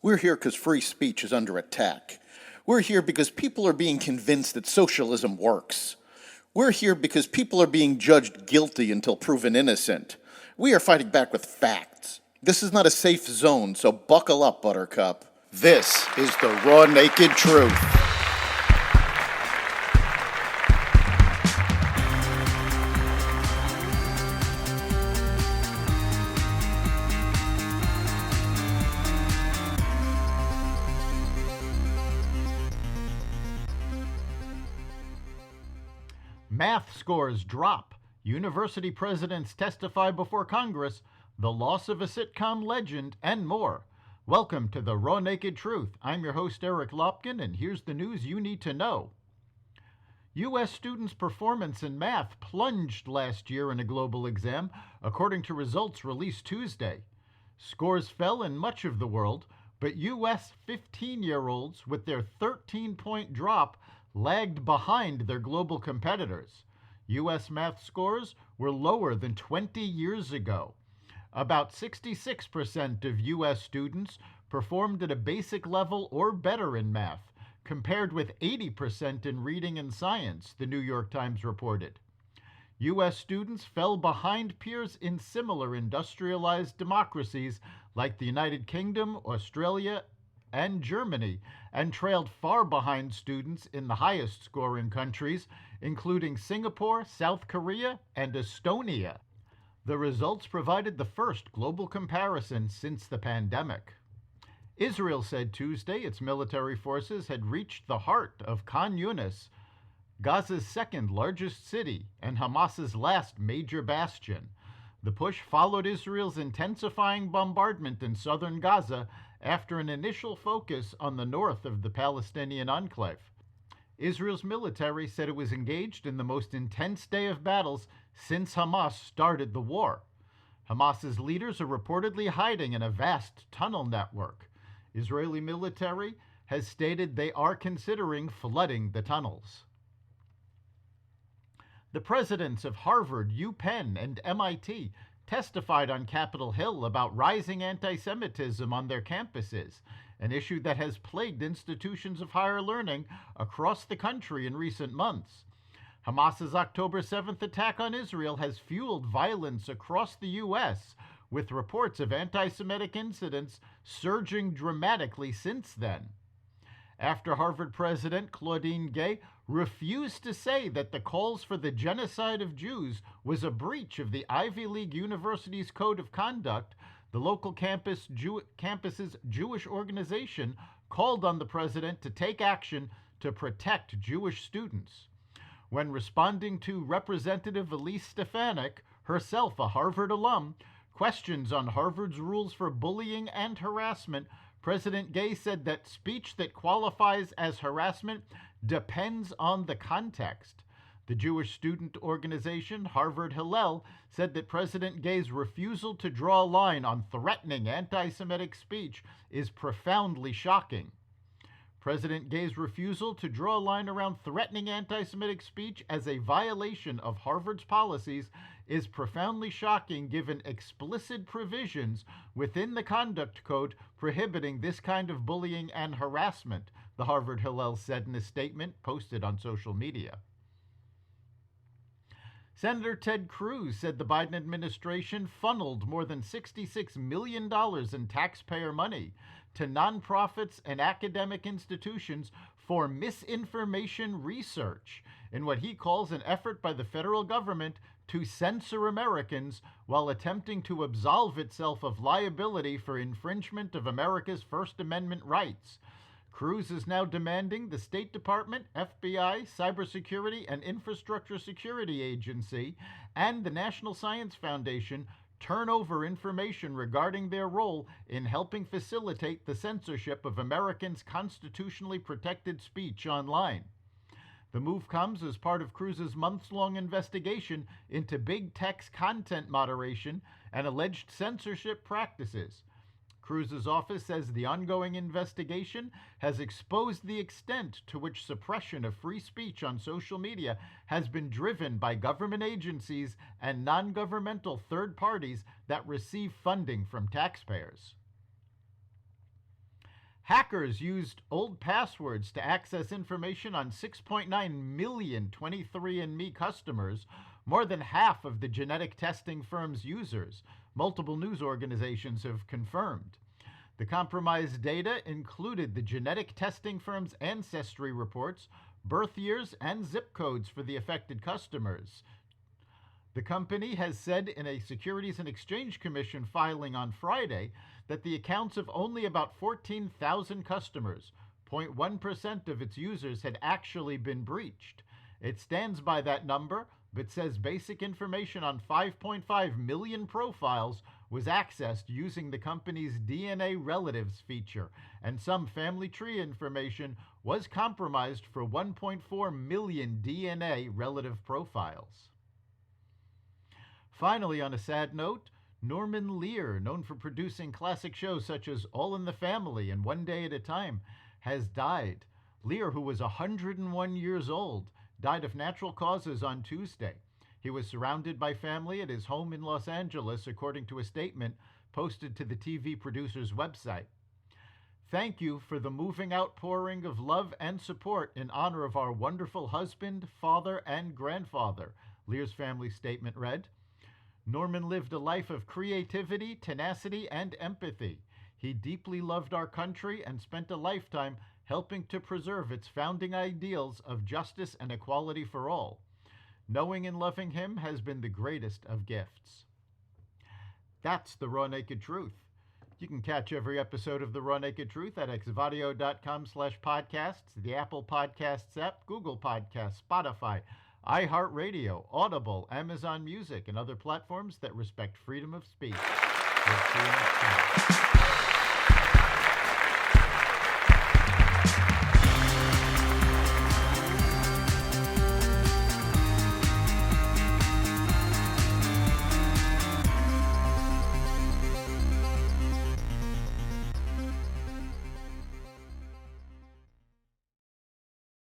We're here because free speech is under attack. We're here because people are being convinced that socialism works. We're here because people are being judged guilty until proven innocent. We are fighting back with facts. This is not a safe zone, so buckle up, Buttercup. This is the raw, naked truth. Math scores drop. University presidents testify before Congress. The loss of a sitcom legend, and more. Welcome to the Raw Naked Truth. I'm your host, Eric Lopkin, and here's the news you need to know. U.S. students' performance in math plunged last year in a global exam, according to results released Tuesday. Scores fell in much of the world, but U.S. 15-year-olds, with their 13-point drop, lagged behind their global competitors. U.S. math scores were lower than 20 years ago. About 66% of U.S. students performed at a basic level or better in math, compared with 80% in reading and science, the New York Times reported. U.S. students fell behind peers in similar industrialized democracies like the United Kingdom, Australia, and Germany, and trailed far behind students in the highest scoring countries, including Singapore, South Korea, and Estonia. The results provided the first global comparison since the pandemic. Israel said Tuesday its military forces had reached the heart of Khan Yunis, Gaza's second largest city and Hamas's last major bastion. The push followed Israel's intensifying bombardment in southern Gaza after an initial focus on the north of the Palestinian enclave. Israel's military said it was engaged in the most intense day of battles since Hamas started the war. Hamas's leaders are reportedly hiding in a vast tunnel network. Israeli military has stated they are considering flooding the tunnels. The presidents of Harvard, UPenn, and MIT testified on Capitol Hill about rising antisemitism on their campuses, an issue that has plagued institutions of higher learning across the country in recent months. Hamas's October 7th attack on Israel has fueled violence across the U.S., with reports of anti-Semitic incidents surging dramatically since then. After Harvard President Claudine Gay refused to say that the calls for the genocide of Jews was a breach of the Ivy League University's Code of Conduct, the local campus's Jewish organization called on the president to take action to protect Jewish students. When responding to Representative Elise Stefanik, herself a Harvard alum, questions on Harvard's rules for bullying and harassment, President Gay said that speech that qualifies as harassment depends on the context. The Jewish student organization, Harvard Hillel, said that President Gay's refusal to draw a line on threatening anti-Semitic speech is profoundly shocking. President Gay's refusal to draw a line around threatening anti-Semitic speech as a violation of Harvard's policies is profoundly shocking given explicit provisions within the Conduct Code prohibiting this kind of bullying and harassment, the Harvard Hillel said in a statement posted on social media. Senator Ted Cruz said the Biden administration funneled more than $66 million in taxpayer money to nonprofits and academic institutions for misinformation research in what he calls an effort by the federal government to censor Americans while attempting to absolve itself of liability for infringement of America's First Amendment rights. Cruz is now demanding the State Department, FBI, Cybersecurity and Infrastructure Security Agency, and the National Science Foundation turn over information regarding their role in helping facilitate the censorship of Americans' constitutionally protected speech online. The move comes as part of Cruz's months-long investigation into big tech's content moderation and alleged censorship practices. Cruz's office says the ongoing investigation has exposed the extent to which suppression of free speech on social media has been driven by government agencies and non-governmental third parties that receive funding from taxpayers. Hackers used old passwords to access information on 6.9 million 23andMe customers, more than half of the genetic testing firm's users, multiple news organizations have confirmed. The compromised data included the genetic testing firm's ancestry reports, birth years, and zip codes for the affected customers. The company has said in a Securities and Exchange Commission filing on Friday that the accounts of only about 14,000 customers, 0.1% of its users, had actually been breached. It stands by that number, but says basic information on 5.5 million profiles was accessed using the company's DNA relatives feature, and some family tree information was compromised for 1.4 million DNA relative profiles. Finally, on a sad note, Norman Lear, known for producing classic shows such as All in the Family and One Day at a Time, has died. Lear, who was 101 years old, died of natural causes on Tuesday. He was surrounded by family at his home in Los Angeles, according to a statement posted to the TV producer's website. Thank you for the moving outpouring of love and support in honor of our wonderful husband, father, and grandfather, Lear's family statement read. Norman lived a life of creativity, tenacity, and empathy. He deeply loved our country and spent a lifetime helping to preserve its founding ideals of justice and equality for all. Knowing and loving him has been the greatest of gifts. That's the Raw Naked Truth. You can catch every episode of the Raw Naked Truth at xvadio.com/podcasts, the Apple Podcasts app, Google Podcasts, Spotify, iHeartRadio, Audible, Amazon Music, and other platforms that respect freedom of speech. We'll see you next time.